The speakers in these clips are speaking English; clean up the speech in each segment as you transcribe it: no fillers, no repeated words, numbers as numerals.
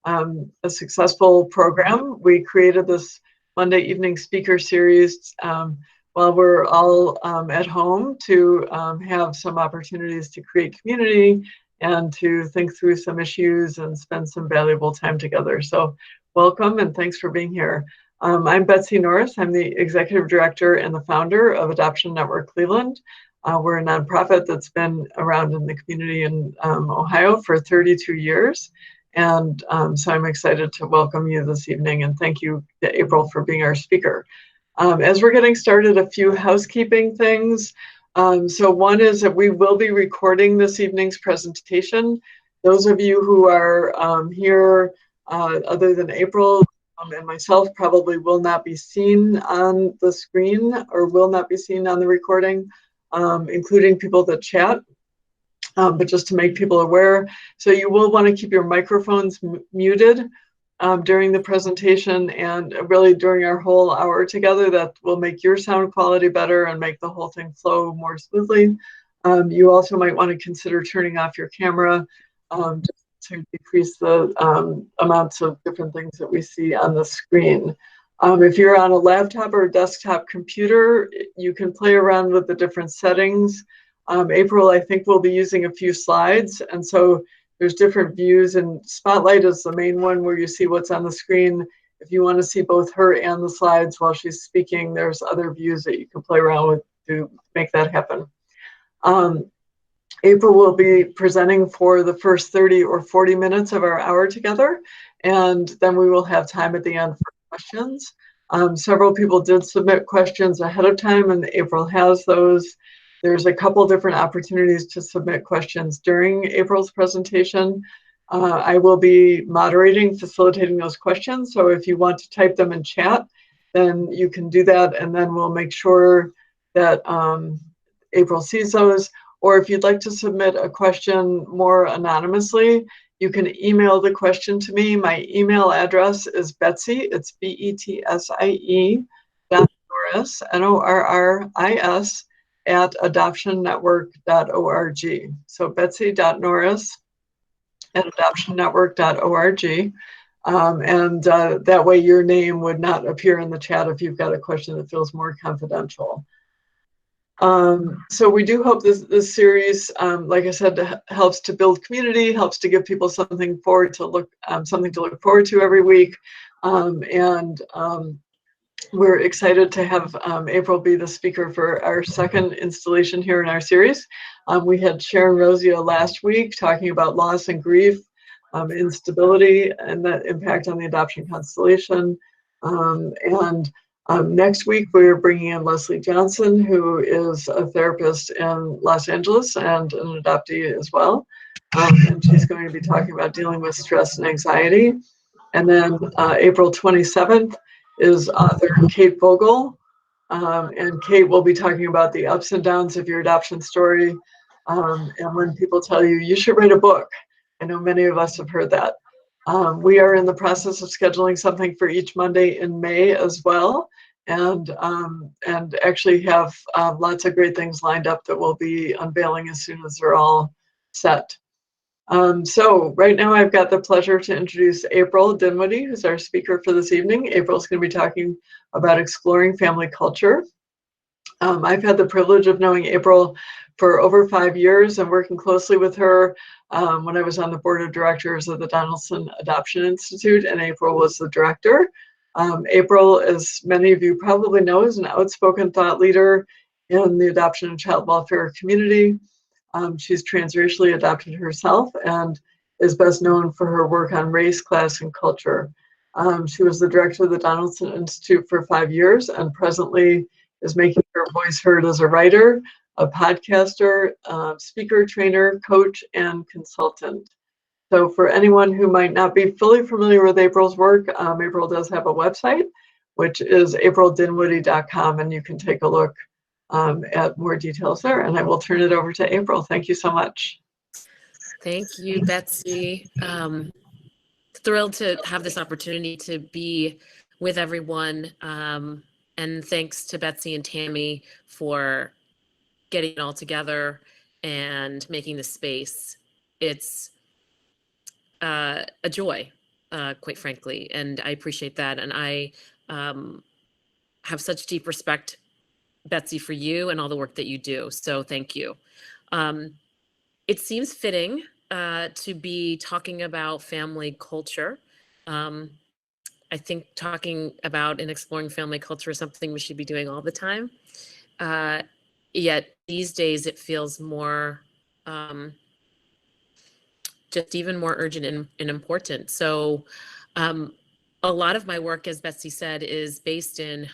a successful program. We created this Monday evening speaker series while we're all at home to have some opportunities to create community and to think through some issues and spend some valuable time together. So welcome and thanks for being here. I'm Betsy Norris. I'm the executive director and the founder of Adoption Network Cleveland. We're a nonprofit that's been around in the community in Ohio for 32 years. And so I'm excited to welcome you this evening and thank you to April for being our speaker. As we're getting started, a few housekeeping things. So one is that we will be recording this evening's presentation. Those of you who are here other than April and myself probably will not be seen on the screen or will not be seen on the recording, including people that chat. But just to make people aware, so you will want to keep your microphones muted during the presentation and really during our whole hour together. That will make your sound quality better and make the whole thing flow more smoothly. You also might want to consider turning off your camera to decrease the amounts of different things that we see on the screen. If you're on a laptop or a desktop computer, you can play around with the different settings. April, I think, will be using a few slides, and so there's different views, and Spotlight is the main one where you see what's on the screen. If you want to see both her and the slides while she's speaking, there's other views that you can play around with to make that happen. April will be presenting for the first 30 or 40 minutes of our hour together, and then we will have time at the end for questions. Several people did submit questions ahead of time, and April has those. There's a couple different opportunities to submit questions during April's presentation. I will be moderating, facilitating those questions. So if you want to type them in chat, then you can do that, and then we'll make sure that April sees those. Or if you'd like to submit a question more anonymously, you can email the question to me. My email address is Betsy, it's BETSIE .Norris, NORRIS, at adoptionnetwork.org. So betsy.norris at adoptionnetwork.org. And that way your name would not appear in the chat if you've got a question that feels more confidential. So we do hope this series, like I said, helps to build community, helps to give people something to look forward to every week. We're excited to have April be the speaker for our second installation here in our series. We had Sharon Rozia last week talking about loss and grief, instability, and that impact on the adoption constellation. Next week, we're bringing in Leslie Johnson, who is a therapist in Los Angeles and an adoptee as well. And she's going to be talking about dealing with stress and anxiety. And then April 27th is author Kate Vogel. And Kate will be talking about the ups and downs of your adoption story. And when people tell you, you should write a book. I know many of us have heard that. We are in the process of scheduling something for each Monday in May as well, and actually have lots of great things lined up that we'll be unveiling as soon as they're all set. So right now I've got the pleasure to introduce April Dinwoodie, who's our speaker for this evening. April's going to be talking about exploring family culture. I've had the privilege of knowing April for over 5 years and working closely with her when I was on the board of directors of the Donaldson Adoption Institute, and April was the director. April, as many of you probably know, is an outspoken thought leader in the adoption and child welfare community. She's transracially adopted herself and is best known for her work on race, class, and culture. She was the director of the Donaldson Institute for 5 years and presently is making her voice heard as a writer, a podcaster, speaker, trainer, coach, and consultant. So for anyone who might not be fully familiar with April's work, April does have a website, which is aprildinwoodie.com, and you can take a look at more details there. And I will turn it over to April. Thank you so much. Thank you, Betsy. Thrilled to have this opportunity to be with everyone. And thanks to Betsy and Tammy for getting it all together and making this space. It's a joy quite frankly, and I appreciate that. And I have such deep respect, Betsy, for you and all the work that you do. So thank you. It seems fitting to be talking about family culture. I think talking about and exploring family culture is something we should be doing all the time. Yet these days it feels more, just even more urgent and important. So a lot of my work, as Betsy said, is based in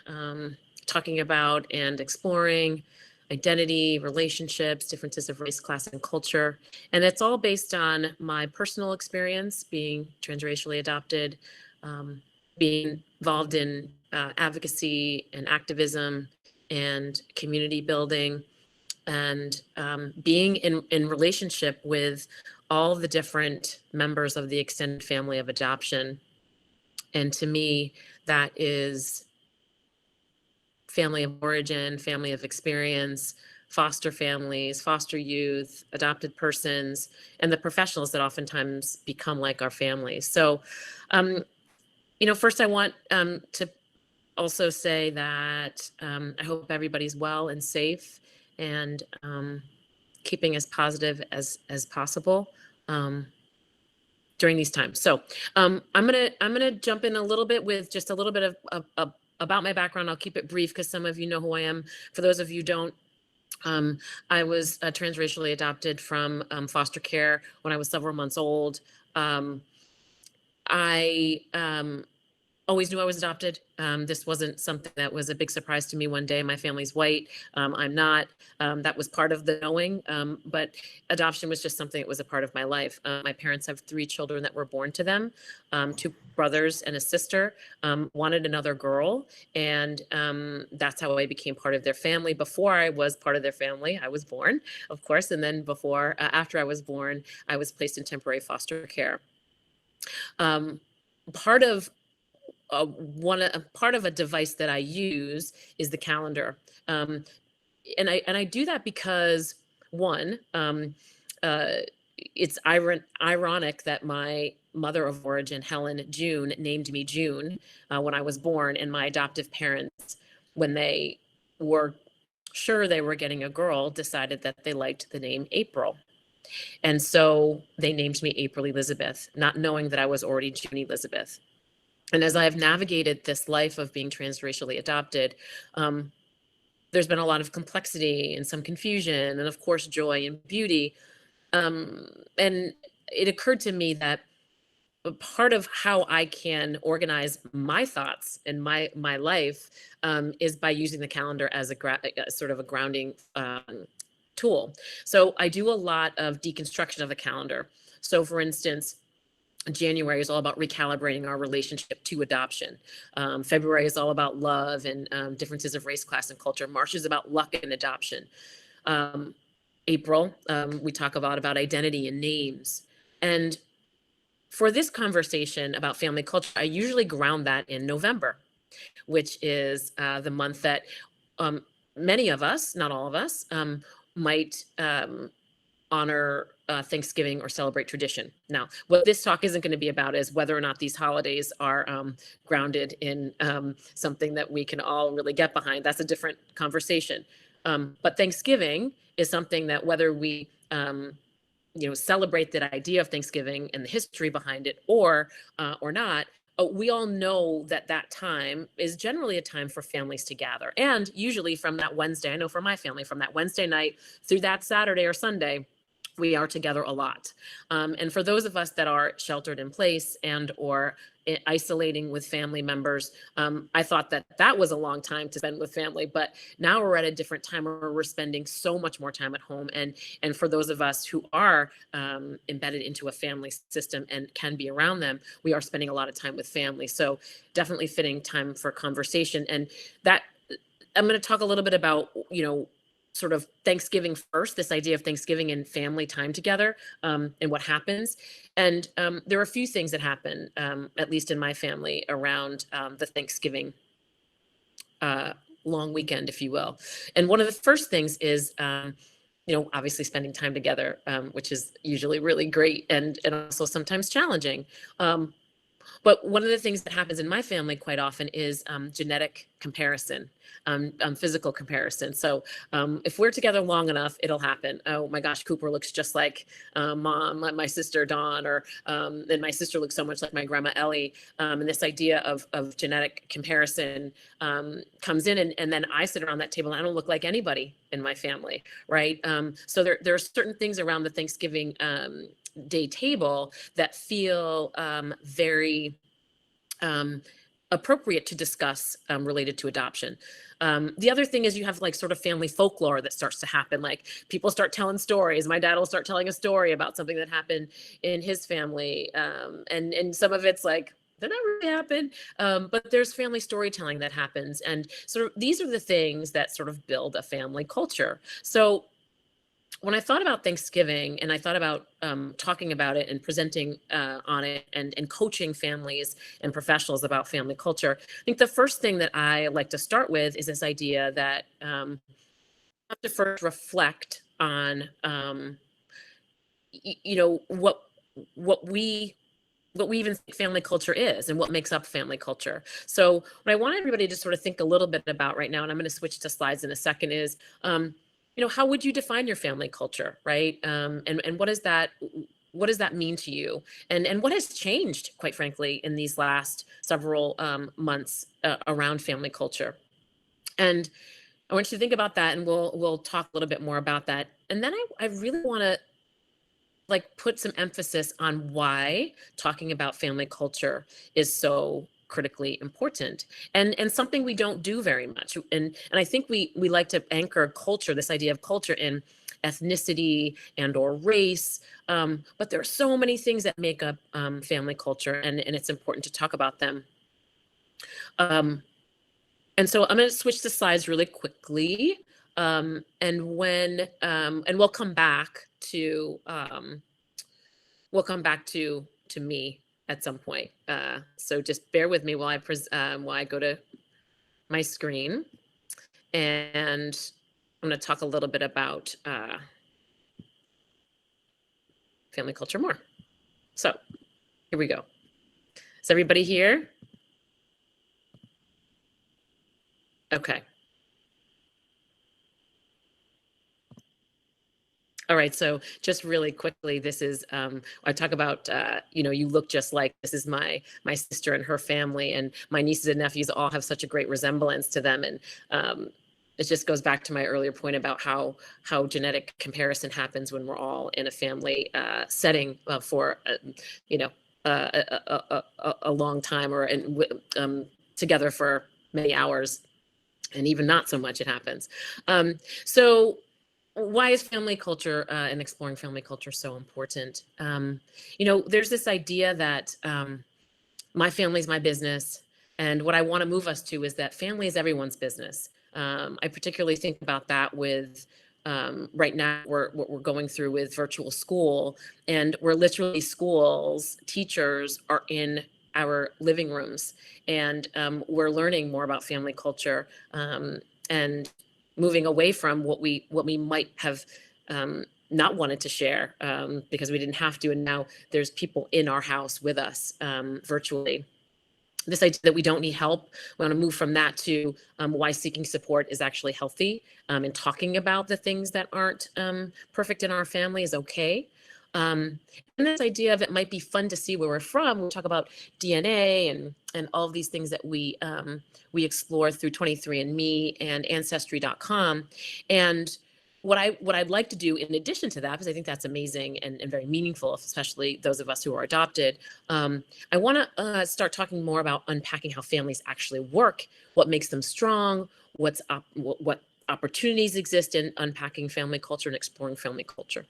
talking about and exploring identity, relationships, differences of race, class, and culture. And it's all based on my personal experience being transracially adopted, being involved in advocacy and activism and community building, and being in relationship with all the different members of the extended family of adoption. And to me, that is family of origin, family of experience, foster families, foster youth, adopted persons, and the professionals that oftentimes become like our families. So, first I want to also say that I hope everybody's well and safe, and keeping as positive as possible during these times. So I'm gonna jump in a little bit with just a little bit of about my background. I'll keep it brief because some of you know who I am. For those of you who don't, I was transracially adopted from foster care when I was several months old. I always knew I was adopted. This wasn't something that was a big surprise to me one day. My family's white. I'm not. That was part of the knowing. But adoption was just something that was a part of my life. My parents have 3 children that were born to them, 2 brothers and a sister, wanted another girl. And that's how I became part of their family. Before I was part of their family, I was born, of course. And then after I was born, I was placed in temporary foster care. Part of part of a device that I use is the calendar, and I do that because one, it's ironic that my mother of origin, Helen June, named me June when I was born, and my adoptive parents, when they were sure they were getting a girl, decided that they liked the name April. And so they named me April Elizabeth, not knowing that I was already June Elizabeth. And as I have navigated this life of being transracially adopted, there's been a lot of complexity and some confusion, and of course, joy and beauty. And it occurred to me that a part of how I can organize my thoughts and my life is by using the calendar as a sort of a grounding tool. So I do a lot of deconstruction of the calendar. So, for instance, January is all about recalibrating our relationship to adoption. February is all about love and differences of race, class, and culture. March is about luck and adoption. April, we talk a lot about identity and names. And for this conversation about family culture, I usually ground that in November, which is the month that many of us, not all of us, might honor Thanksgiving or celebrate tradition. Now, what this talk isn't going to be about is whether or not these holidays are grounded in something that we can all really get behind. That's a different conversation. But Thanksgiving is something that whether we celebrate that idea of Thanksgiving and the history behind it or not, we all know that that time is generally a time for families to gather. And usually from that Wednesday, I know for my family, from that Wednesday night through that Saturday or Sunday, we are together a lot. And for those of us that are sheltered in place and or isolating with family members, I thought that that was a long time to spend with family, but now we're at a different time where we're spending so much more time at home. And for those of us who are embedded into a family system and can be around them, we are spending a lot of time with family. So definitely fitting time for conversation. And that I'm going to talk a little bit about, sort of Thanksgiving first, this idea of Thanksgiving and family time together, and what happens. And there are a few things that happen, at least in my family, around the Thanksgiving long weekend, if you will. And one of the first things is, obviously spending time together, which is usually really great and also sometimes challenging. But one of the things that happens in my family quite often is genetic comparison, physical comparison. So if we're together long enough, it'll happen. Oh my gosh, Cooper looks just like mom, my sister Dawn, or and my sister looks so much like my grandma Ellie. And this idea of genetic comparison comes in, and then I sit around that table and I don't look like anybody in my family, right? So there are certain things around the Thanksgiving Day table that feel very appropriate to discuss related to adoption. The other thing is you have like sort of family folklore that starts to happen. Like people start telling stories. My dad will start telling a story about something that happened in his family. And some of it's like, did that really happen? But there's family storytelling that happens. And sort of these are the things that sort of build a family culture. So when I thought about Thanksgiving and I thought about talking about it and presenting on it and coaching families and professionals about family culture, I think the first thing that I like to start with is this idea that you have to first reflect on, what we even think family culture is and what makes up family culture. So what I want everybody to sort of think a little bit about right now, and I'm going to switch to slides in a second, is how would you define your family culture, right? And what does that mean to you? And what has changed, quite frankly, in these last several months around family culture? And I want you to think about that, and we'll talk a little bit more about that. And then I really want to put some emphasis on why talking about family culture is so critically important and something we don't do very much. And I think we like to anchor culture, this idea of culture, in ethnicity and or race. But there are so many things that make up family culture, and it's important to talk about them. And so I'm going to switch the slides really quickly. And we'll come back to me at some point. So just bear with me while I go to my screen, and I'm going to talk a little bit about family culture more. So here we go. Is everybody here? Okay. All right, so just really quickly, this is I talk about you look just like, this is my sister and her family, and my nieces and nephews all have such a great resemblance to them, and it just goes back to my earlier point about how genetic comparison happens when we're all in a family setting for a long time, or together for many hours, and even not so much it happens. So why is family culture and exploring family culture so important? There's this idea that my family's my business, and what I want to move us to is that family is everyone's business. I particularly think about that with right now what we're going through with virtual school, and where literally schools, teachers are in our living rooms, and we're learning more about family culture, and moving away from what we might have not wanted to share because we didn't have to, and now there's people in our house with us virtually. This idea that we don't need help, we want to move from that to why seeking support is actually healthy, and talking about the things that aren't perfect in our family is okay. And this idea of it might be fun to see where we're from. We talk about DNA and all of these things that we explore through 23andMe and Ancestry.com. And what I'd like to do in addition to that, because I think that's amazing and very meaningful, especially those of us who are adopted, I want to start talking more about unpacking how families actually work, what makes them strong, what opportunities exist in unpacking family culture and exploring family culture.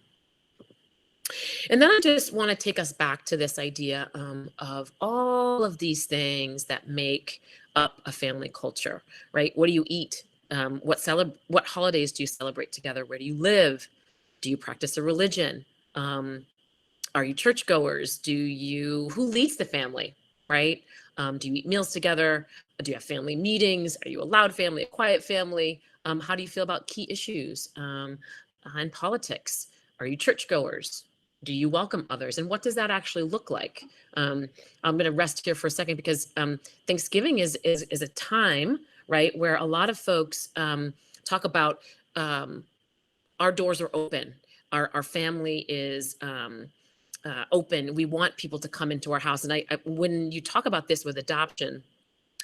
And then I just want to take us back to this idea of all of these things that make up a family culture, right? What do you eat? What holidays do you celebrate together? Where do you live? Do you practice a religion? Are you churchgoers? Who leads the family, right? Do you eat meals together? Do you have family meetings? Are you a loud family, a quiet family? How do you feel about key issues in politics? Are you churchgoers? Do you welcome others? And what does that actually look like? I'm going to rest here for a second because Thanksgiving is a time, right, where a lot of folks talk about our doors are open. Our family is open. We want people to come into our house. And when you talk about this with adoption,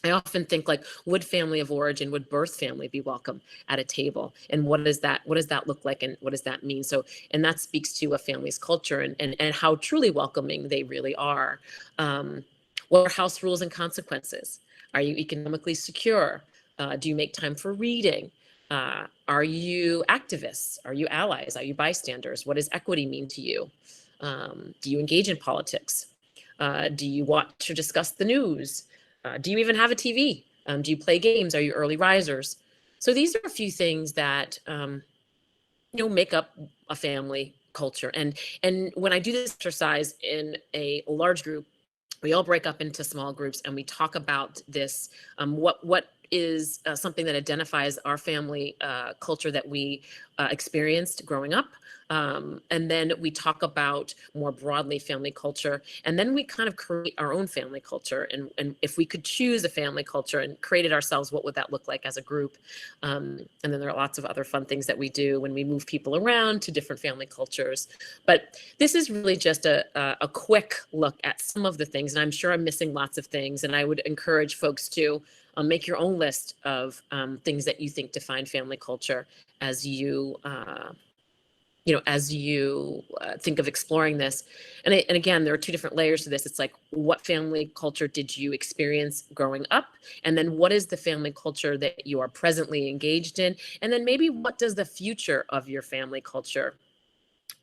I often think like, would family of origin, would birth family be welcome at a table? And what does that look like? And what does that mean? So, and that speaks to a family's culture and how truly welcoming they really are. What are house rules and consequences? Are you economically secure? Do you make time for reading? Are you activists? Are you allies? Are you bystanders? What does equity mean to you? Do you engage in politics? Do you watch or discuss the news? Do you even have a TV? Do you play games? Are you early risers? So these are a few things that make up a family culture. And when I do this exercise in a large group, we all break up into small groups and we talk about this. What is something that identifies our family culture that we experienced growing up. And then we talk about more broadly family culture. And then we kind of create our own family culture. And if we could choose a family culture and create it ourselves, what would that look like as a group? And then there are lots of other fun things that we do when we move people around to different family cultures. But this is really just a quick look at some of the things. And I'm sure I'm missing lots of things. And I would encourage folks to make your own list of things that you think define family culture as you think of exploring this. And again, there are two different layers to this. It's like, what family culture did you experience growing up? And then what is the family culture that you are presently engaged in? And then maybe what does the future of your family culture,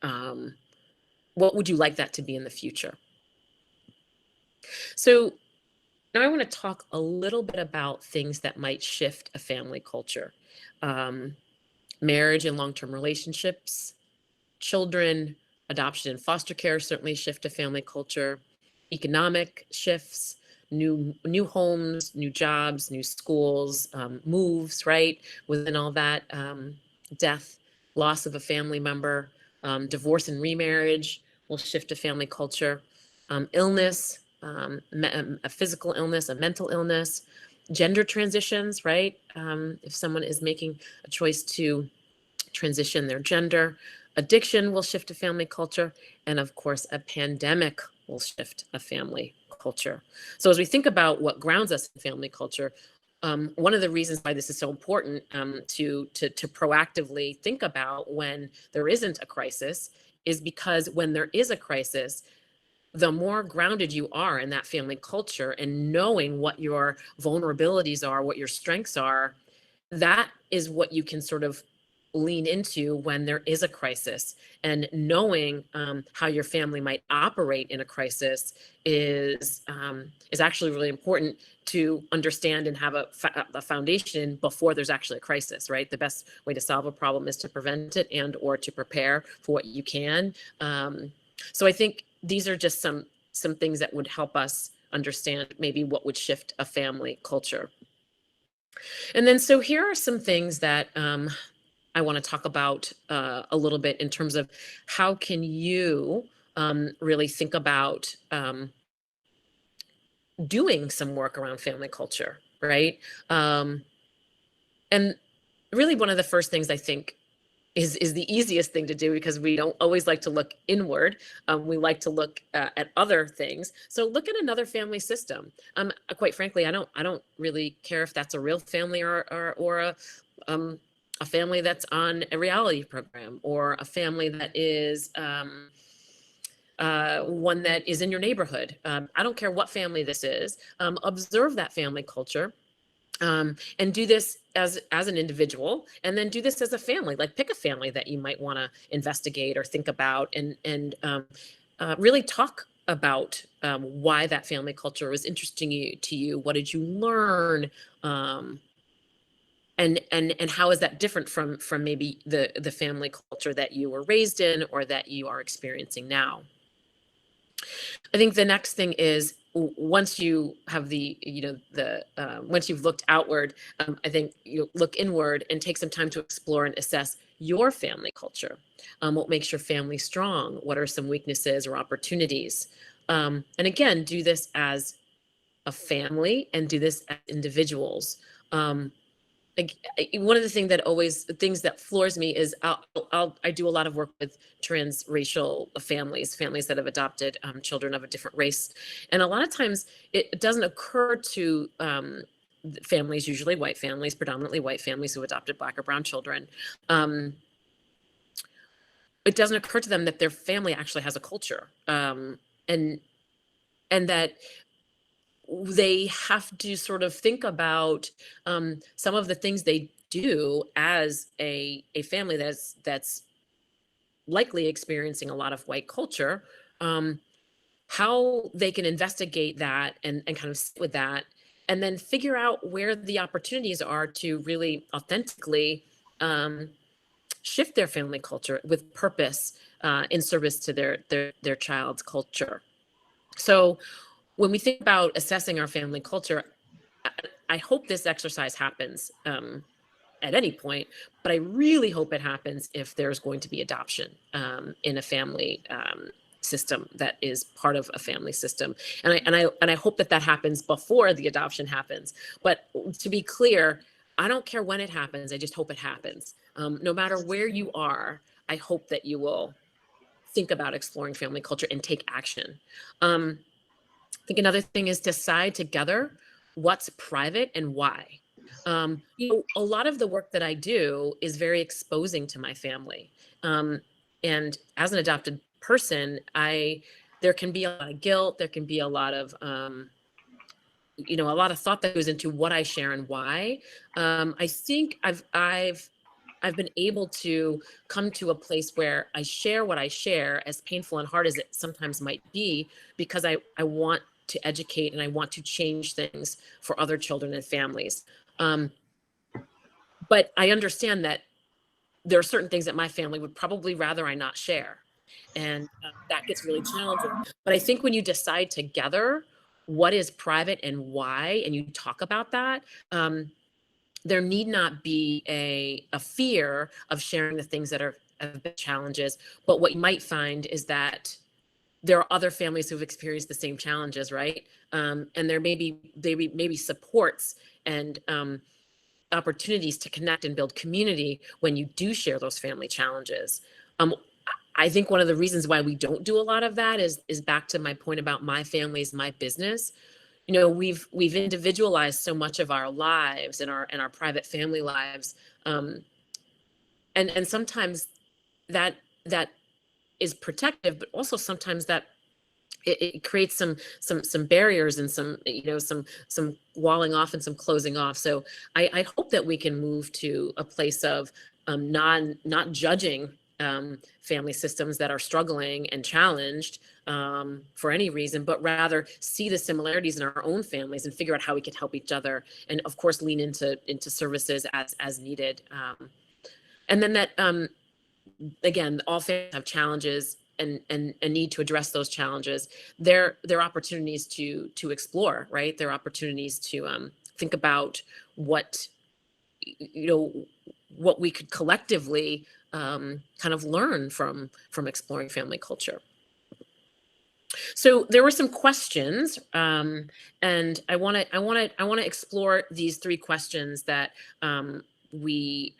what would you like that to be in the future? So now I want to talk a little bit about things that might shift a family culture. Marriage and long-term relationships, children, adoption and foster care certainly shift a family culture. Economic shifts, new homes, new jobs, new schools, moves, right? Within all that, death, loss of a family member, divorce and remarriage will shift a family culture. Illness, a physical illness, a mental illness, gender transitions, right? If someone is making a choice to transition their gender, addiction will shift a family culture, and of course, a pandemic will shift a family culture. So as we think about what grounds us in family culture, one of the reasons why this is so important to proactively think about when there isn't a crisis is because when there is a crisis, the more grounded you are in that family culture and knowing what your vulnerabilities are, what your strengths are, that is what you can sort of lean into when there is a crisis. And knowing how your family might operate in a crisis is actually really important to understand and have a foundation before there's actually a crisis, right? The best way to solve a problem is to prevent it and or to prepare for what you can. So I think these are just some things that would help us understand maybe what would shift a family culture. And then, so here are some things that I want to talk about a little bit in terms of how can you really think about doing some work around family culture, right? And really one of the first things I think is the easiest thing to do, because we don't always like to look inward. We like to look at other things. So look at another family system. Quite frankly, I don't really care if that's a real family or a family that's on a reality program, or a family that is one that is in your neighborhood. I don't care what family this is. Observe that family culture. And do this as an individual, and then do this as a family. Like, pick a family that you might want to investigate or think about, and really talk about why that family culture was interesting to you. What did you learn? And how is that different from maybe the family culture that you were raised in or that you are experiencing now? I think the next thing is once you have the, once you've looked outward, I think you look inward and take some time to explore and assess your family culture. What makes your family strong? What are some weaknesses or opportunities? And again, do this as a family and do this as individuals. One of the things that floors me is I do a lot of work with transracial families that have adopted children of a different race, and a lot of times it doesn't occur to families, usually white families, predominantly white families who adopted Black or brown children. It doesn't occur to them that their family actually has a culture, and that they have to sort of think about some of the things they do as a family that's likely experiencing a lot of white culture, how they can investigate that and kind of sit with that, and then figure out where the opportunities are to really authentically shift their family culture with purpose in service to their child's culture. So when we think about assessing our family culture, I hope this exercise happens at any point, but I really hope it happens if there's going to be adoption in a family system that is part of a family system, and I hope that happens before the adoption happens. But to be clear, I don't care when it happens. I just hope it happens. No matter where you are, I hope that you will think about exploring family culture and take action. I think another thing is decide together what's private and why. A lot of the work that I do is very exposing to my family. And as an adopted person, there can be a lot of guilt, there can be a lot of a lot of thought that goes into what I share and why. I think I've been able to come to a place where I share what I share, as painful and hard as it sometimes might be, because I want to educate and I want to change things for other children and families. But I understand that there are certain things that my family would probably rather I not share. And that gets really challenging. But I think when you decide together what is private and why, and you talk about that, there need not be a fear of sharing the things that have been challenges. But what you might find is that there are other families who've experienced the same challenges, right? And there may be supports and opportunities to connect and build community when you do share those family challenges. I think one of the reasons why we don't do a lot of that is back to my point about my family is my business. We've individualized so much of our lives and our private family lives, and sometimes that is protective, but also sometimes that it creates some barriers and some walling off and some closing off. So I hope that we can move to a place of not judging family systems that are struggling and challenged for any reason, but rather see the similarities in our own families and figure out how we can help each other, and of course lean into services as needed. And then that again, all families have challenges and need to address those challenges. There are opportunities to explore, right? There are opportunities to think about what we could collectively kind of learn from exploring family culture. So there were some questions, and I want to explore these 3 questions that we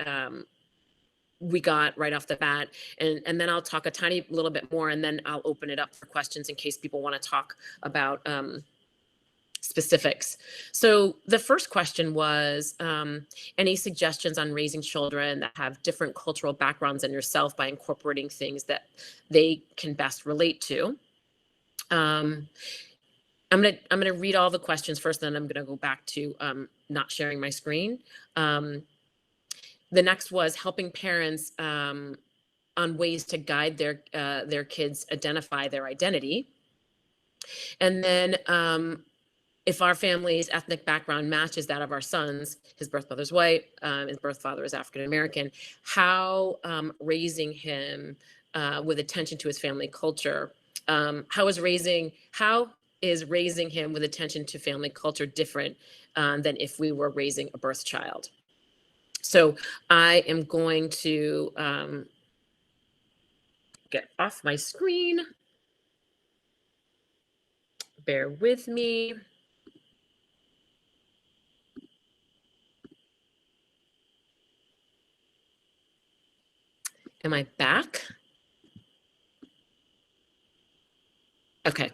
got right off the bat, and then I'll talk a tiny little bit more, and then I'll open it up for questions in case people want to talk about specifics. So the first question was, any suggestions on raising children that have different cultural backgrounds than yourself by incorporating things that they can best relate to? I'm gonna read all the questions first, then I'm gonna go back to not sharing my screen. The next was helping parents on ways to guide their kids identify their identity. And then if our family's ethnic background matches that of our son's, his birth mother's white, his birth father is African American, how raising him with attention to his family culture How is raising him with attention to family culture different than if we were raising a birth child? So I am going to get off my screen. Bear with me. Am I back? Okay.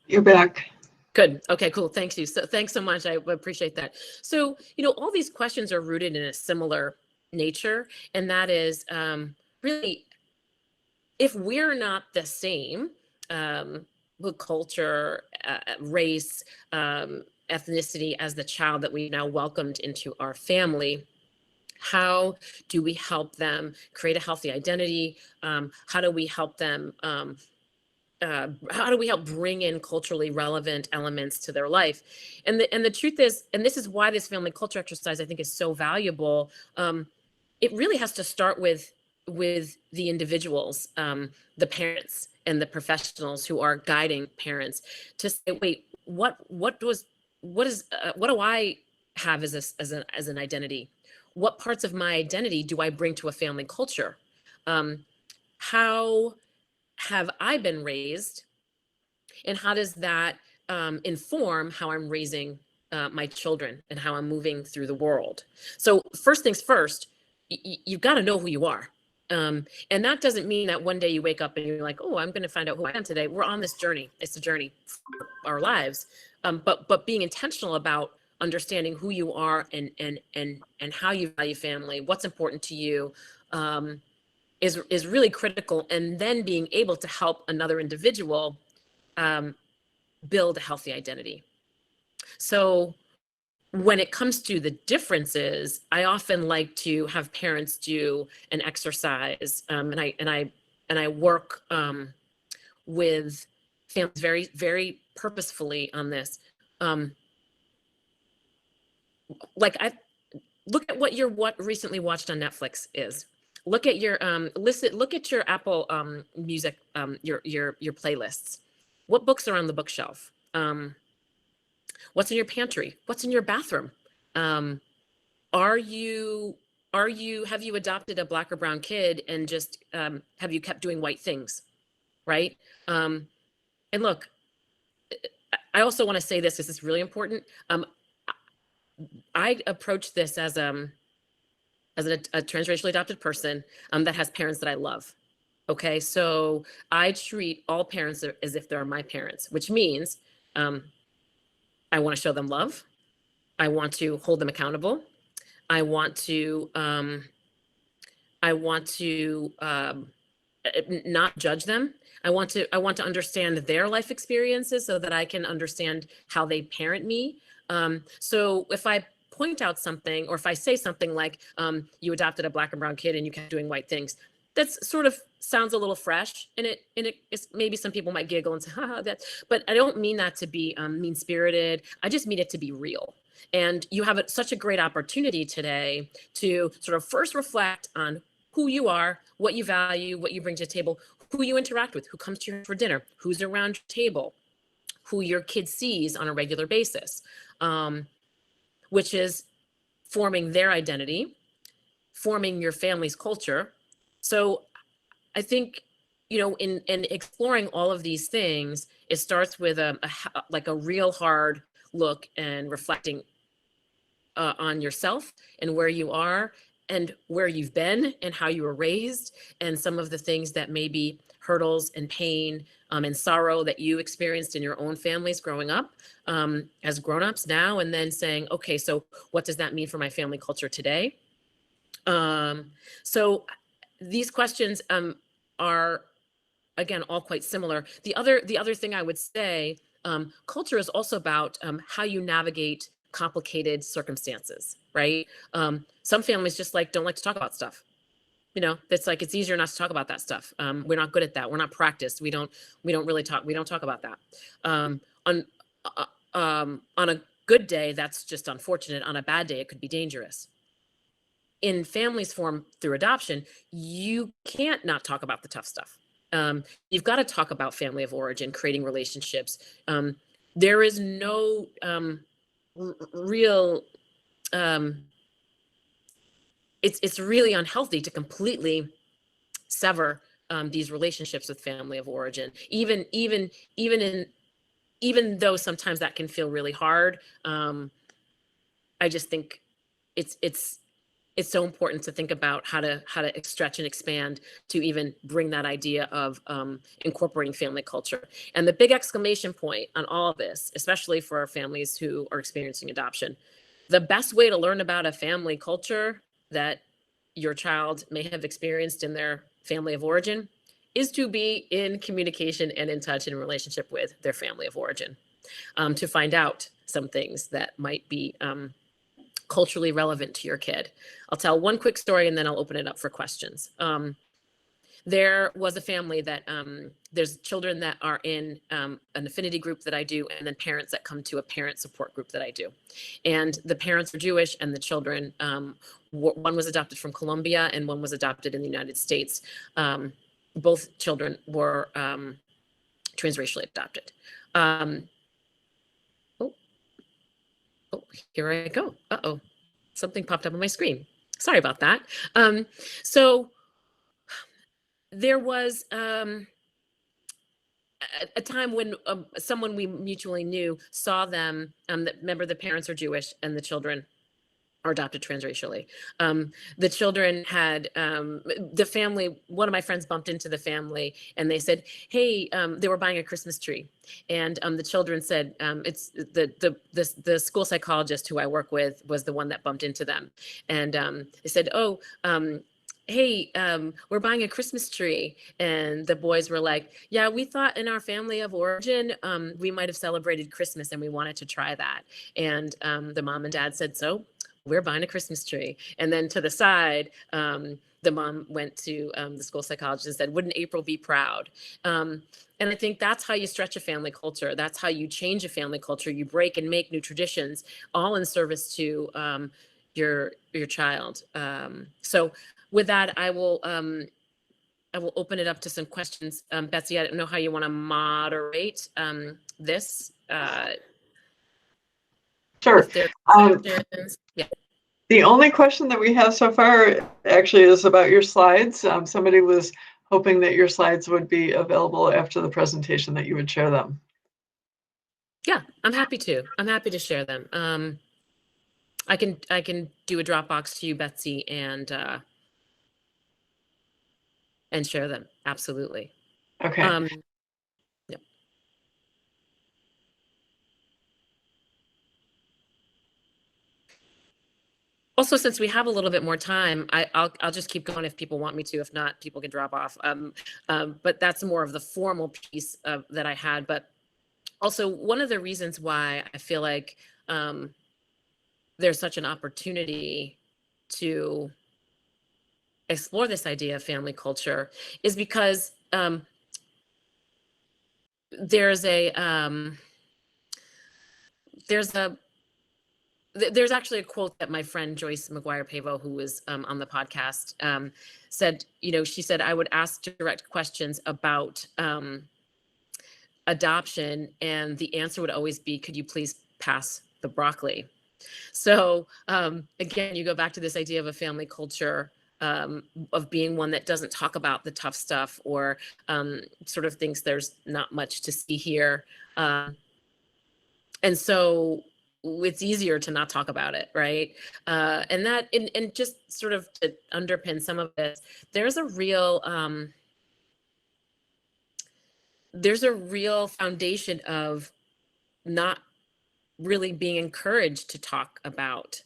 You're back. Good. Okay, cool. Thanks you. So thanks so much. I appreciate that. So, all these questions are rooted in a similar nature, and that is really, if we're not the same with culture, race, ethnicity as the child that we now welcomed into our family, how do we help them create a healthy identity? How do we help them? How do we help bring in culturally relevant elements to their life? And the truth is, and this is why this family culture exercise I think is so valuable. It really has to start with the individuals, the parents and the professionals who are guiding parents to say, wait, what do I have as an identity? What parts of my identity do I bring to a family culture? How have I been raised, and how does that inform how I'm raising my children and how I'm moving through the world? So first things first, you've got to know who you are. And that doesn't mean that one day you wake up and you're like, oh, I'm going to find out who I am today. We're on this journey. It's a journey for our lives. But being intentional about understanding who you are and how you value family, what's important to you, is really critical. And then being able to help another individual build a healthy identity. So when it comes to the differences, I often like to have parents do an exercise, and I work with families very, very purposefully on this. Like, I look at what recently watched on Netflix is. Look at your look at your Apple music, your playlists. What books are on the bookshelf? What's in your pantry? What's in your bathroom? Are you have you adopted a black or brown kid and just have you kept doing white things, right? And look, I also want to say this is really important. I approach this as a transracially adopted person that has parents that I love. Okay, so I treat all parents as if they're my parents, which means I want to show them love. I want to hold them accountable. I want to not judge them. I want to understand their life experiences so that I can understand how they parent me. So if I point out something, or if I say something like, you adopted a black and brown kid and you kept doing white things, that's sort of sounds a little fresh, and it's maybe some people might giggle and say, haha, that, but I don't mean that to be mean-spirited. I just mean it to be real. And you have such a great opportunity today to sort of first reflect on who you are, what you value, what you bring to the table, who you interact with, who comes to you for dinner, who's around your table, who your kid sees on a regular basis, which is forming their identity, forming your family's culture. So I think, in exploring all of these things, it starts with a real hard look and reflecting on yourself and where you are and where you've been and how you were raised, and some of the things that may be hurdles and pain and sorrow that you experienced in your own families growing up as grownups now, and then saying, okay, so what does that mean for my family culture today? So these questions are, again, all quite similar. The other thing I would say, culture is also about how you navigate complicated circumstances, right? Some families just don't like to talk about stuff. It's like, it's easier not to talk about that stuff. We're not good at that. We're not practiced. We don't really talk. We don't talk about that. On a good day, that's just unfortunate. On a bad day, it could be dangerous. In families formed through adoption, you can't not talk about the tough stuff. You've got to talk about family of origin, creating relationships. There is no real, it's really unhealthy to completely sever these relationships with family of origin, even though sometimes that can feel really hard. I just think it's so important to think about how to stretch and expand to even bring that idea of incorporating family culture. And the big exclamation point on all of this, especially for our families who are experiencing adoption, the best way to learn about a family culture that your child may have experienced in their family of origin is to be in communication and in touch and in relationship with their family of origin, to find out some things that might be culturally relevant to your kid. I'll tell one quick story and then I'll open it up for questions. There was a family that there's children that are in an affinity group that I do, and then parents that come to a parent support group that I do. And the parents are Jewish, and the children, one was adopted from Colombia and one was adopted in the United States. Both children were transracially adopted. Oh, here I go. Uh-oh, something popped up on my screen. Sorry about that. So there was a time when someone we mutually knew saw them, remember the parents are Jewish and the children are adopted transracially. The children had, the family, one of my friends bumped into the family and they said, hey, they were buying a Christmas tree. And the children said, it's the school psychologist who I work with was the one that bumped into them. And they said, oh, hey, we're buying a Christmas tree. And the boys were like, yeah, we thought in our family of origin, we might have celebrated Christmas and we wanted to try that. And the mom and dad said, so we're buying a Christmas tree. And then to the side, the mom went to the school psychologist and said, wouldn't April be proud? And I think that's how you stretch a family culture. That's how you change a family culture. You break and make new traditions, all in service to your child. So with that, I will open it up to some questions. Betsy, I don't know how you want to moderate this. Sure. Yeah. The only question that we have so far actually is about your slides. Somebody was hoping that your slides would be available after the presentation, that you would share them. Yeah, I'm happy to. I'm happy to share them. I can do a Dropbox to you, Betsy, and share them. Absolutely. Okay. Yeah. Also, since we have a little bit more time, I'll just keep going if people want me to. If not, people can drop off. But that's more of the formal piece that I had. But also, one of the reasons why I feel like there's such an opportunity to explore this idea of family culture is because there's actually a quote that my friend Joyce McGuire Pavo, who was on the podcast, said. She said, I would ask direct questions about adoption, and the answer would always be, could you please pass the broccoli? So again, you go back to this idea of a family culture, of being one that doesn't talk about the tough stuff, or sort of thinks there's not much to see here. And so it's easier to not talk about it, right? And that, and just sort of to underpin some of this, there's a real foundation of not really being encouraged to talk about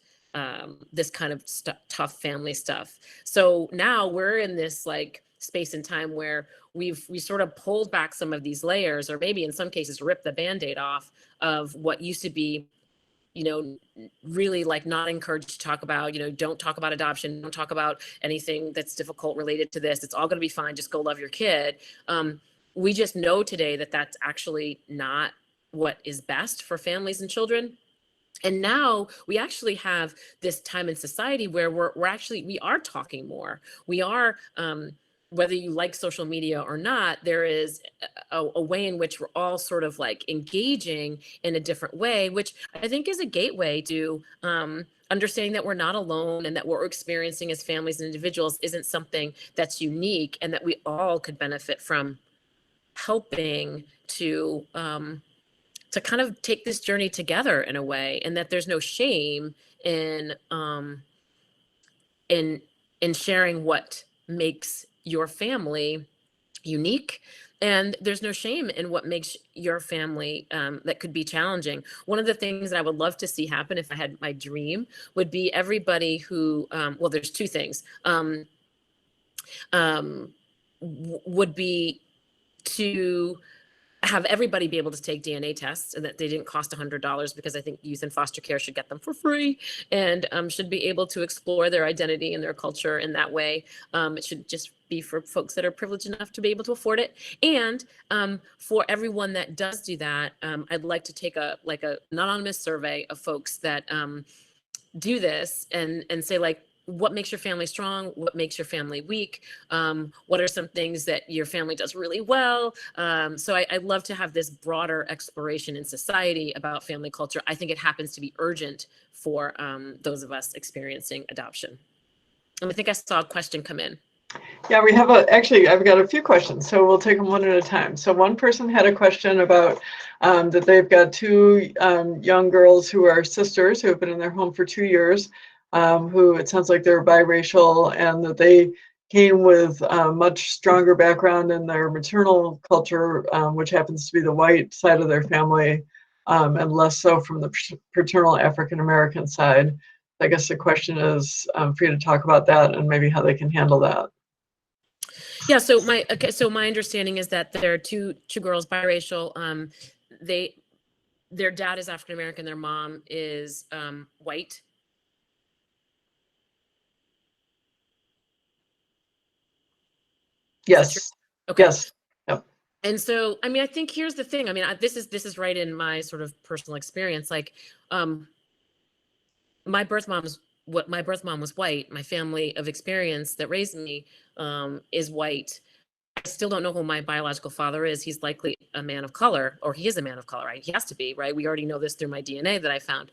this kind of tough family stuff. So now we're in this like space and time where we sort of pulled back some of these layers, or maybe in some cases ripped the Band-Aid off of what used to be, really like not encouraged to talk about. Don't talk about adoption, don't talk about anything that's difficult related to this. It's all going to be fine. Just go love your kid. We just know today that that's actually not what is best for families and children. And now we actually have this time in society where we are talking more. We are whether you like social media or not, there is a way in which we're all sort of like engaging in a different way, which I think is a gateway to understanding that we're not alone, and that what we're experiencing as families and individuals isn't something that's unique, and that we all could benefit from helping to kind of take this journey together in a way, and that there's no shame in in in sharing what makes your family unique, and there's no shame in what makes your family that could be challenging. One of the things that I would love to see happen, if I had my dream, would be everybody who well, there's two things, would be to have everybody be able to take DNA tests, and that they didn't cost $100, because I think youth in foster care should get them for free, and should be able to explore their identity and their culture in that way. It should just be for folks that are privileged enough to be able to afford it. And for everyone that does do that, I'd like to take an anonymous survey of folks that do this, and say, like, what makes your family strong? What makes your family weak? What are some things that your family does really well? So I'd love to have this broader exploration in society about family culture. I think it happens to be urgent for those of us experiencing adoption. And I think I saw a question come in. Yeah, we have actually, I've got a few questions, so we'll take them one at a time. So one person had a question about that they've got two young girls who are sisters who have been in their home for 2 years, who it sounds like they're biracial, and that they came with a much stronger background in their maternal culture, which happens to be the white side of their family, and less so from the paternal African American side. I guess the question is for you to talk about that and maybe how they can handle that. Yeah, so my understanding is that there are two girls, biracial. Their dad is African American, their mom is white. Yes. Okay. Yes. Yep. And so, I mean, I think here's the thing. I mean, this is right in my sort of personal experience. Like, my birth mom was white. My family of experience that raised me is white. I still don't know who my biological father is. He's likely a man of color, or he is a man of color, right? He has to be, right? We already know this through my DNA that I found.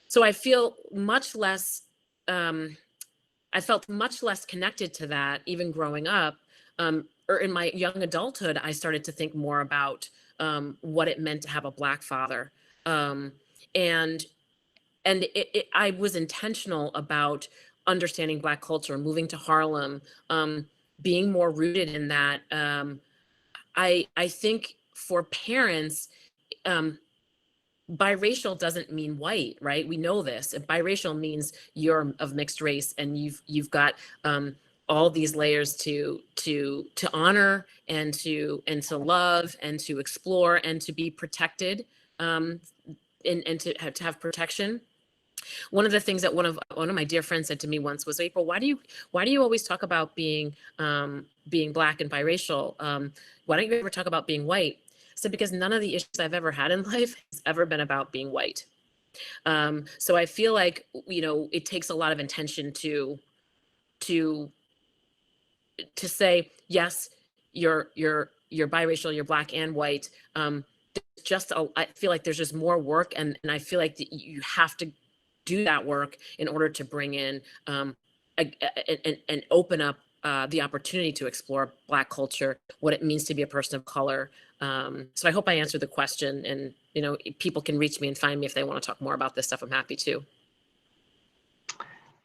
So I feel much less, I felt much less connected to that even growing up. Or in my young adulthood, I started to think more about what it meant to have a Black father. And I was intentional about understanding Black culture, moving to Harlem, being more rooted in that. I think for parents, biracial doesn't mean white, right? We know this. Biracial means you're of mixed race, and you've got all these layers to honor, and to love, and to explore, and to be protected, and to have protection. One of the things that one of my dear friends said to me once was, April, why do you always talk about being Black and biracial? Why don't you ever talk about being white? I said, because none of the issues I've ever had in life has ever been about being white. So I feel like, it takes a lot of intention to say, yes, you're biracial, you're Black and white. I feel like there's just more work, and I feel like you have to do that work in order to bring in and open up the opportunity to explore Black culture, what it means to be a person of color. So I hope I answered the question, and people can reach me and find me if they want to talk more about this stuff. I'm happy to.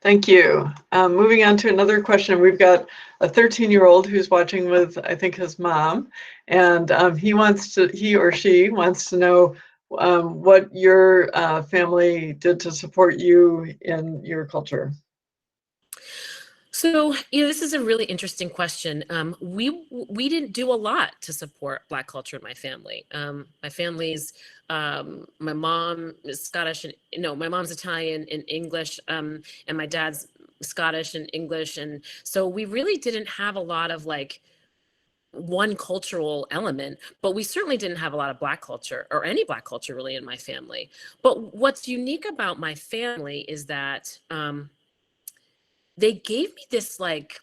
Thank you. Moving on to another question. We've got a 13-year-old who's watching with, I think, his mom, and he or she wants to know what your family did to support you in your culture. So, this is a really interesting question. We didn't do a lot to support Black culture in my family. My family's, my mom is Scottish, and my mom's Italian and English, and my dad's Scottish and English, and so we really didn't have a lot of like one cultural element, but we certainly didn't have a lot of Black culture, or any Black culture really, in my family. But what's unique about my family is that they gave me this like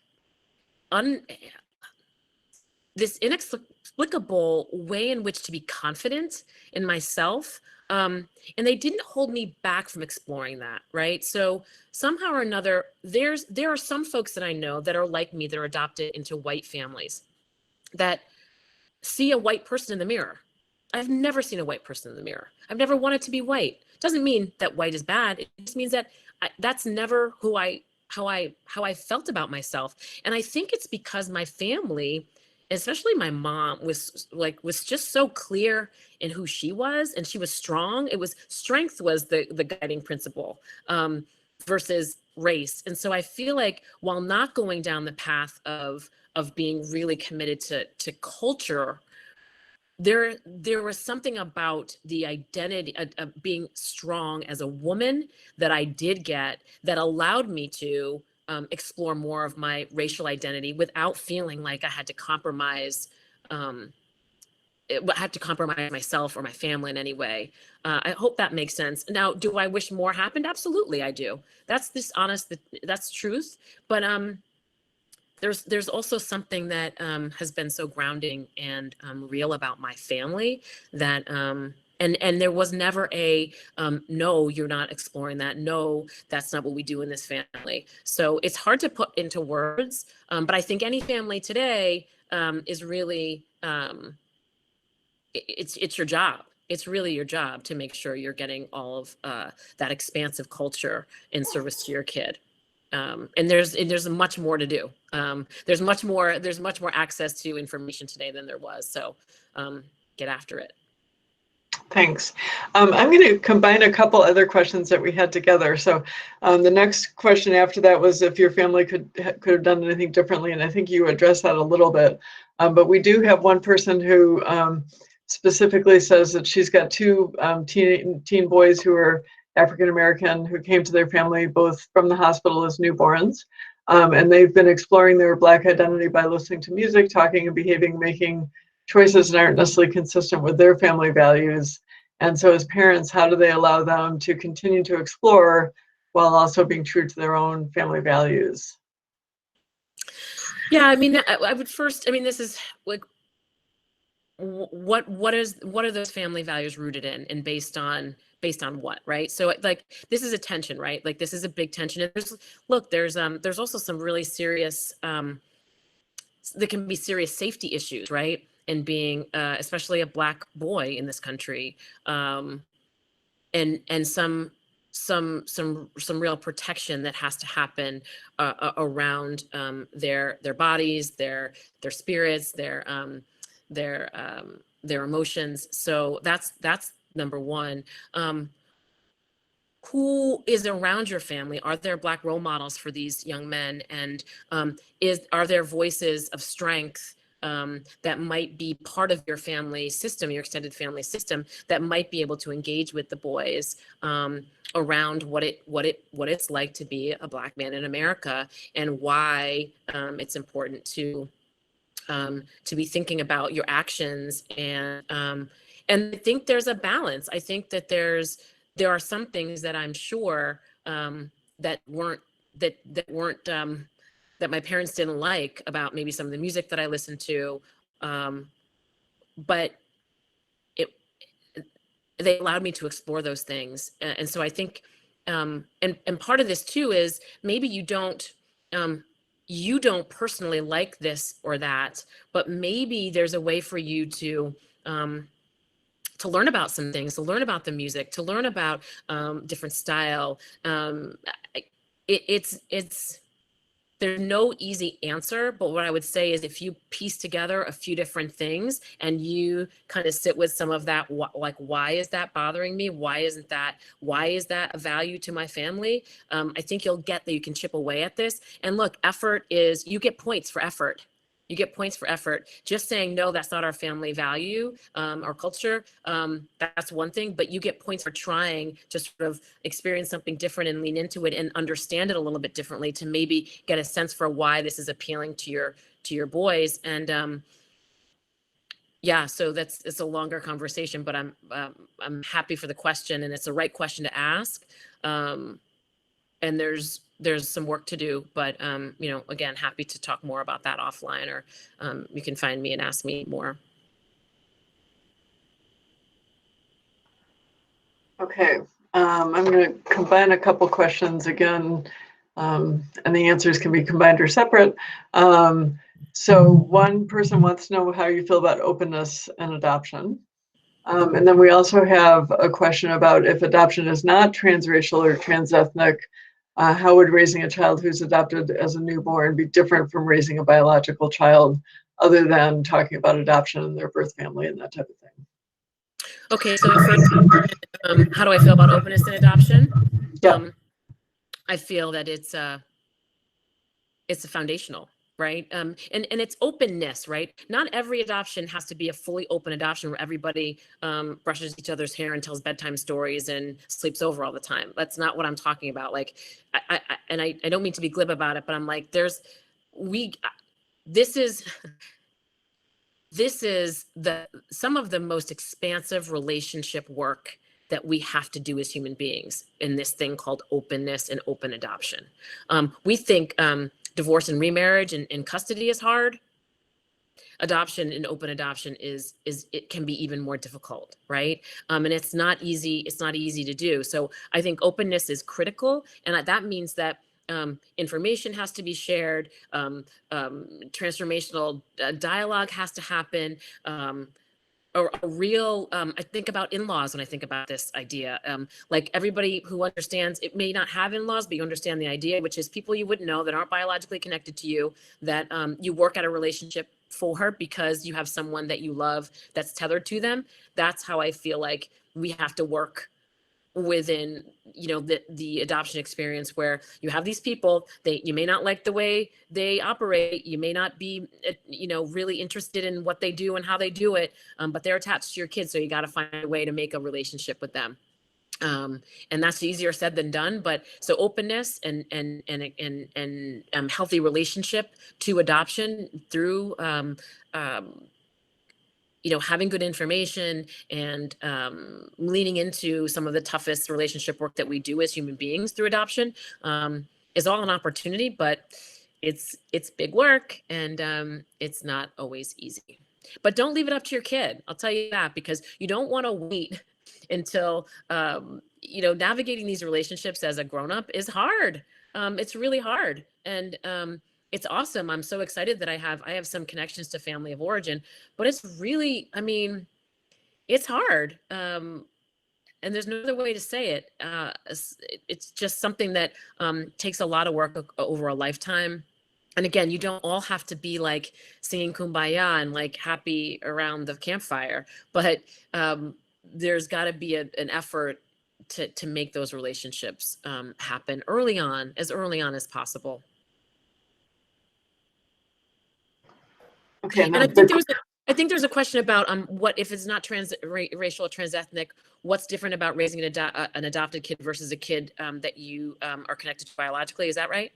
this inexplicable way in which to be confident in myself. And they didn't hold me back from exploring that, right? So somehow or another, there are some folks that I know that are like me, that are adopted into white families, that see a white person in the mirror. I've never seen a white person in the mirror. I've never wanted to be white. Doesn't mean that white is bad. It just means that that's never how I felt about myself. And I think it's because my family, especially my mom, was just so clear in who she was, and she was strong. It was strength was the guiding principle, versus race. And so I feel like, while not going down the path of being really committed to culture, there was something about the identity of being strong as a woman that I did get, that allowed me to explore more of my racial identity without feeling like I had to compromise myself or my family in any way. I hope that makes sense. Now, do I wish more happened? Absolutely, I do. That's that's truth. But there's also something that has been so grounding and real about my family, that and there was never a no, you're not exploring that. No, that's not what we do in this family. So it's hard to put into words, but I think any family today is really it's your job. It's really your job to make sure you're getting all of that expansive culture in service to your kid. And there's much more to do. There's much more access to information today than there was. So get after it. Thanks. I'm going to combine a couple other questions that we had together. So the next question after that was if your family could have done anything differently, and I think you addressed that a little bit. But we do have one person who specifically says that she's got two teen boys who are African American, who came to their family both from the hospital as newborns. And they've been exploring their Black identity by listening to music, talking and behaving, making choices that aren't necessarily consistent with their family values. And so as parents, how do they allow them to continue to explore while also being true to their own family values? Yeah, I mean, I would first, I mean, this is like, what are those family values rooted in, and based on what, right? So like, this is a tension, right? Like, this is a big tension. And there's also some really serious there can be serious safety issues, right? And being especially a Black boy in this country, and some real protection that has to happen around their bodies, their spirits, their emotions. So that's number one. Who is around your family? Are there Black role models for these young men? And are there voices of strength that might be part of your family system, your extended family system, that might be able to engage with the boys around what it's like to be a Black man in America, and why it's important to be thinking about your actions. And I think there's a balance. I think that there are some things that I'm sure that my parents didn't like about maybe some of the music that I listened to, but they allowed me to explore those things. And so I think, and part of this too is, maybe you don't personally like this or that, but maybe there's a way for you to learn about some things, to learn about the music, to learn about different style. There's no easy answer, but what I would say is, if you piece together a few different things and you kind of sit with some of that, like, why is that bothering me? Why is that a value to my family? I think you'll get that you can chip away at this. And look, you get points for effort. You get points for effort. Just saying, no, that's not our family value, our culture, that's one thing, but you get points for trying to sort of experience something different and lean into it and understand it a little bit differently, to maybe get a sense for why this is appealing to your boys. And yeah, so it's a longer conversation, but I'm happy for the question, and it's the right question to ask. And there's there's some work to do, but again, happy to talk more about that offline, or you can find me and ask me more. Okay, I'm going to combine a couple questions again, and the answers can be combined or separate. So one person wants to know how you feel about openness and adoption. And then we also have a question about if adoption is not transracial or transethnic, how would raising a child who's adopted as a newborn be different from raising a biological child, other than talking about adoption and their birth family and that type of thing? Okay, so the first, how do I feel about openness and adoption? Yeah. I feel that it's a foundational, right? And it's openness, right? Not every adoption has to be a fully open adoption where everybody brushes each other's hair and tells bedtime stories and sleeps over all the time. That's not what I'm talking about. Like, I don't mean to be glib about it, but I'm like, this is some of the most expansive relationship work that we have to do as human beings in this thing called openness and open adoption. We think divorce and remarriage and custody is hard. Adoption and open adoption it can be even more difficult, right? And it's not easy to do. So I think openness is critical, and that means that information has to be shared, transformational dialogue has to happen, a real, I think about in-laws when I think about this idea. Like everybody who understands, it may not have in-laws, but you understand the idea, which is people you wouldn't know that aren't biologically connected to you, that you work at a relationship for because you have someone that you love that's tethered to them. That's how I feel like we have to work within the adoption experience, where you have these people, you may not like the way they operate, you may not be really interested in what they do and how they do it, but they're attached to your kids, so you got to find a way to make a relationship with them, and that's easier said than done. But so openness and healthy relationship to adoption through having good information and leaning into some of the toughest relationship work that we do as human beings through adoption is all an opportunity, but it's big work, and it's not always easy. But don't leave it up to your kid. I'll tell you that, because you don't want to wait until navigating these relationships as a grown-up is hard. It's really hard, and it's awesome. I'm so excited that I have some connections to family of origin, but it's really, it's hard. And there's no other way to say it. It's just something that takes a lot of work over a lifetime. And again, you don't all have to be like singing Kumbaya and like happy around the campfire, but there's got to be an effort to make those relationships happen early on as possible. Okay, and I think there's a question about what if it's not transracial or transethnic, what's different about raising an adopted kid versus a kid that you are connected to biologically? Is that right?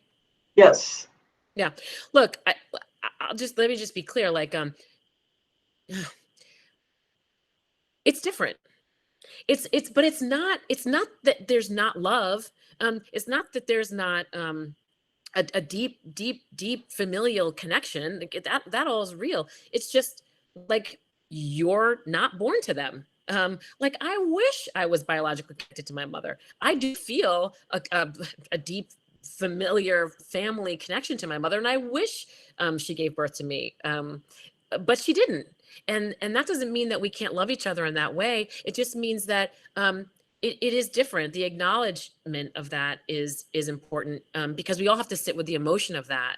Yes. Yeah. Look, let me just be clear. Like, it's different. But it's not that there's not love. It's not that there's not a deep familial connection. Like, that all is real. It's just like you're not born to them. Like, I wish I was biologically connected to my mother. I do feel a deep familiar family connection to my mother, and I wish she gave birth to me. But she didn't. And that doesn't mean that we can't love each other in that way. It just means that it is different. The acknowledgement of that is important, because we all have to sit with the emotion of that.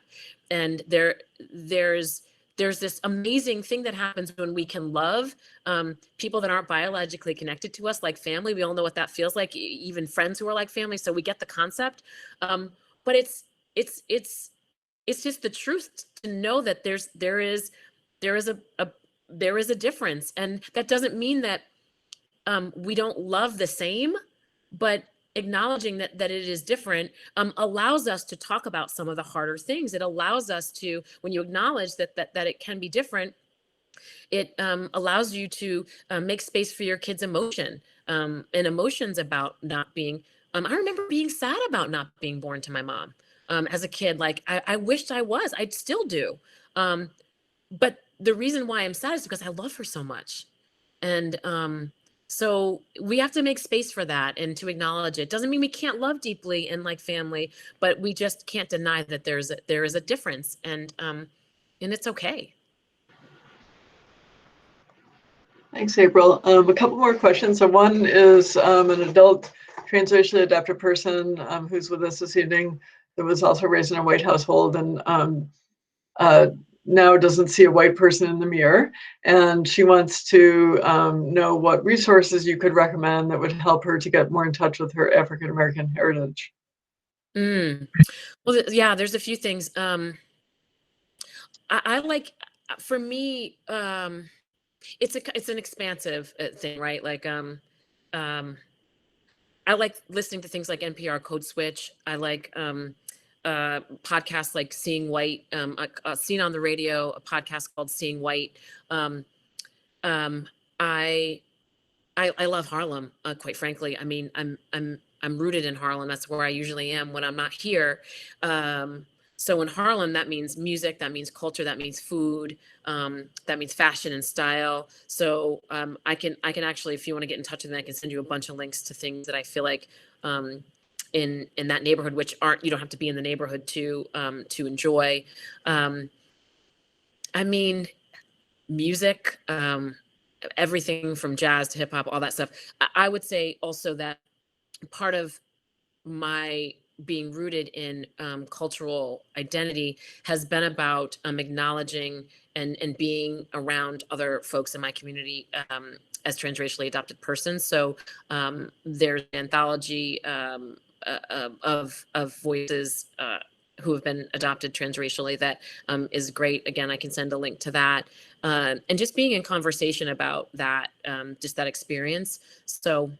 And there's this amazing thing that happens when we can love people that aren't biologically connected to us, like family. We all know what that feels like, even friends who are like family. So we get the concept, but it's just the truth to know that there is a difference, and that doesn't mean that we don't love the same, but acknowledging that it is different allows us to talk about some of the harder things. It allows us to, when you acknowledge that it can be different, it allows you to make space for your kids' emotion and emotions about not being I remember being sad about not being born to my mom as a kid. Like I wished I was. I still do. But the reason why I'm sad is because I love her so much. And so we have to make space for that and to acknowledge it. Doesn't mean we can't love deeply and like family, but we just can't deny that there is a difference, and it's okay. Thanks, April. A couple more questions. So one is an adult transracially adopted person who's with us this evening that was also raised in a white household and now doesn't see a white person in the mirror. And she wants to know what resources you could recommend that would help her to get more in touch with her African-American heritage. Well, yeah, there's a few things. I like, for me, it's an expansive thing, right? Like, I like listening to things like NPR Code Switch. I like podcasts like Seeing White, seen on the radio, a podcast called Seeing White. Um, um, I, I love Harlem, quite frankly. I mean, I'm rooted in Harlem. That's where I usually am when I'm not here. So in Harlem, that means music, that means culture, that means food, that means fashion and style. So I can actually, if you want to get in touch with me, I can send you a bunch of links to things that I feel like in that neighborhood, which you don't have to be in the neighborhood to enjoy. I mean, music, everything from jazz to hip hop, all that stuff. I would say also that part of my being rooted in cultural identity has been about acknowledging and being around other folks in my community as transracially adopted persons. So there's an anthology of voices who have been adopted transracially that is great. Again, I can send a link to that. And just being in conversation about that, just that experience. So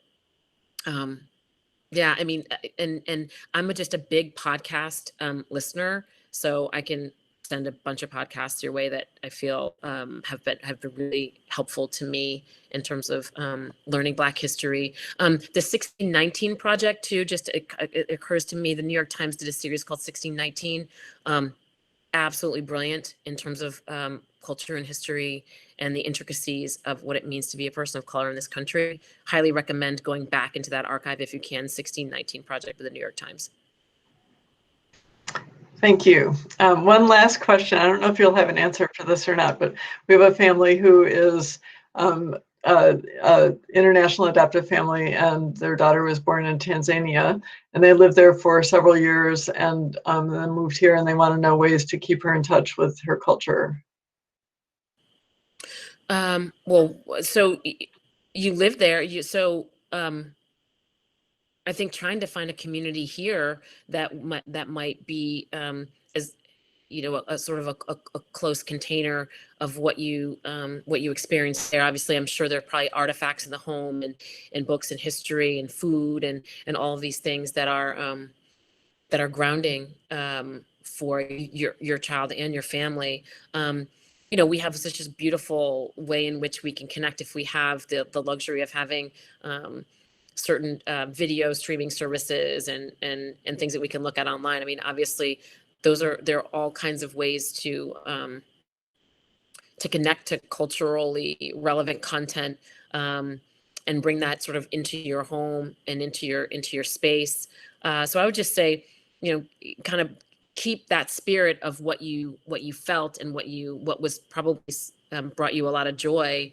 yeah, I mean, and I'm just a big podcast listener, so I can send a bunch of podcasts your way that I feel have been really helpful to me in terms of learning Black history. The 1619 Project too, just it occurs to me. The New York Times did a series called 1619. Absolutely brilliant in terms of culture and history and the intricacies of what it means to be a person of color in this country. Highly recommend going back into that archive if you can. 1619 Project with the New York Times. Thank you. One last question. I don't know if you'll have an answer for this or not, but we have a family who is international adoptive family, and their daughter was born in Tanzania, and they lived there for several years and then moved here, and they want to know ways to keep her in touch with her culture. Well, so you live there, I think trying to find a community here that might be as a sort of a close container of what you experience there. Obviously, I'm sure there are probably artifacts in the home and books and history and food and all of these things that are grounding for your child and your family. We have such a beautiful way in which we can connect if we have the luxury of having certain video streaming services and things that we can look at online. I mean, obviously, there are all kinds of ways to connect to culturally relevant content and bring that sort of into your home and into your space. So I would just say, kind of keep that spirit of what you felt and what was probably brought you a lot of joy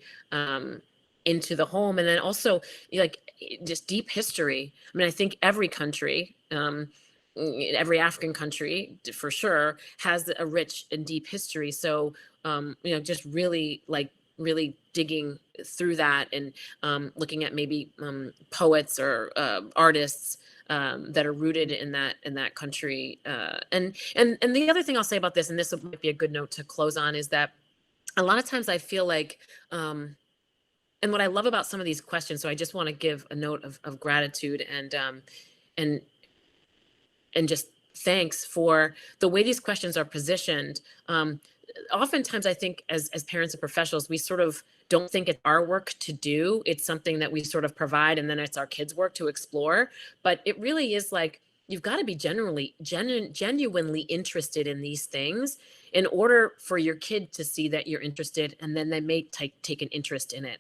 into the home. And then also like just deep history. I mean, I think every country, every African country for sure has a rich and deep history. So, just really digging through that and looking at maybe poets or artists that are rooted in that country. And the other thing I'll say about this, and this might be a good note to close on, is that a lot of times I feel like, and what I love about some of these questions, so I just want to give a note of gratitude and just thanks for the way these questions are positioned. oftentimes I think as parents and professionals, we sort of don't think it's our work to do. It's something that we sort of provide, and then it's our kids' work to explore. But it really is like, you've got to be genuinely interested in these things in order for your kid to see that you're interested, and then they may take an interest in it.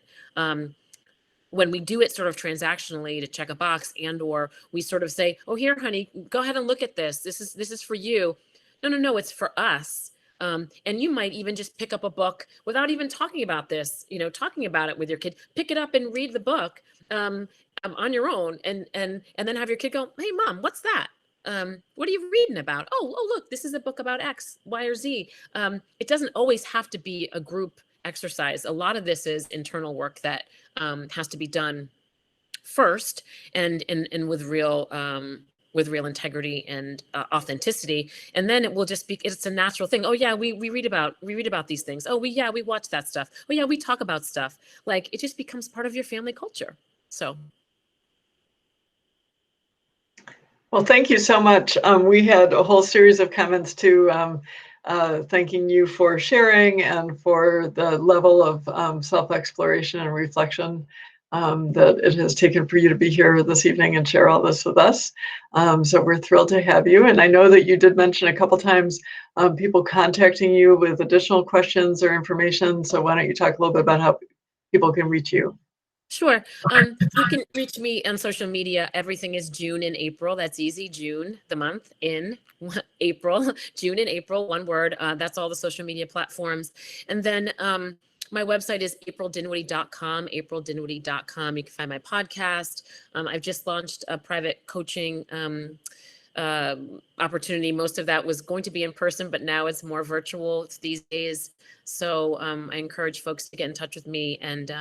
When we do it sort of transactionally to check a box, and or we sort of say, oh, here, honey, go ahead and look at this. This is for you. No, it's for us. And you might even just pick up a book without even talking about this, talking about it with your kid. Pick it up and read the book on your own, and then have your kid go, hey, Mom, what's that? What are you reading about? Oh, look, this is a book about X, Y, or Z. It doesn't always have to be a group exercise. A lot of this is internal work that has to be done first, and with real integrity and authenticity, and then it will just be, it's a natural thing. Oh yeah, we read about these things. Oh, we watch that stuff. Oh yeah, we talk about stuff. Like, it just becomes part of your family culture. So. Well, thank you so much. We had a whole series of comments too, thanking you for sharing and for the level of self-exploration and reflection that it has taken for you to be here this evening and share all this with us. So we're thrilled to have you. And I know that you did mention a couple times people contacting you with additional questions or information. So why don't you talk a little bit about how people can reach you? Sure. You can reach me on social media. Everything is June and April. That's easy. June, the month, in April, June and April, one word. That's all the social media platforms. And then my website is aprildinwoodie.com, aprildinwoodie.com. You can find my podcast. I've just launched a private coaching opportunity. Most of that was going to be in person, but now it's more virtual these days. So I encourage folks to get in touch with me, and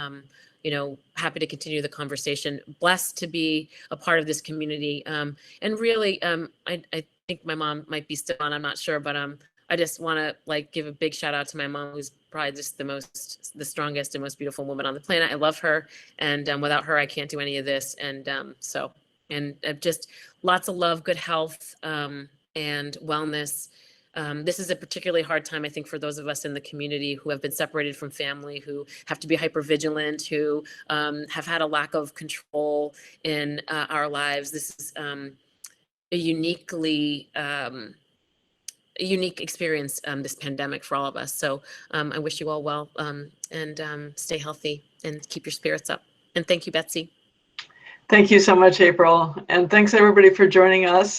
happy to continue the conversation. Blessed to be a part of this community. And really, I think my mom might be still on, I'm not sure, but I just want to give a big shout out to my mom, who's probably just the strongest and most beautiful woman on the planet. I love her. And without her, I can't do any of this. And just lots of love, good health, and wellness. This is a particularly hard time, I think, for those of us in the community who have been separated from family, who have to be hypervigilant, who have had a lack of control in our lives. This is a unique experience, this pandemic, for all of us. So I wish you all well, and stay healthy and keep your spirits up. And thank you, Betsy. Thank you so much, April. And thanks everybody for joining us.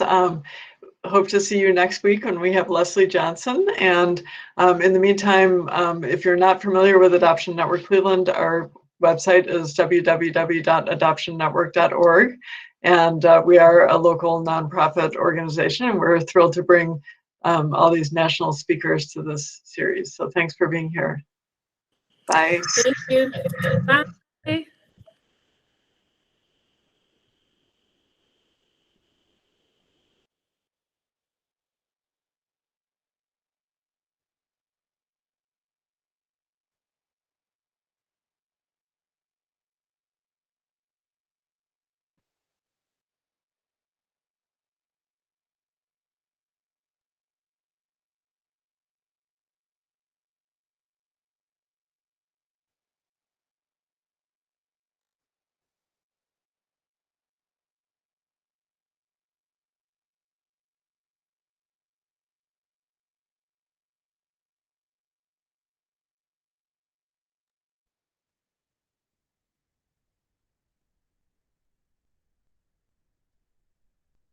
Hope to see you next week when we have Leslie Johnson. And in the meantime, if you're not familiar with Adoption Network Cleveland, our website is www.adoptionnetwork.org. And we are a local nonprofit organization, and we're thrilled to bring all these national speakers to this series. So thanks for being here. Bye. Thank you. Bye.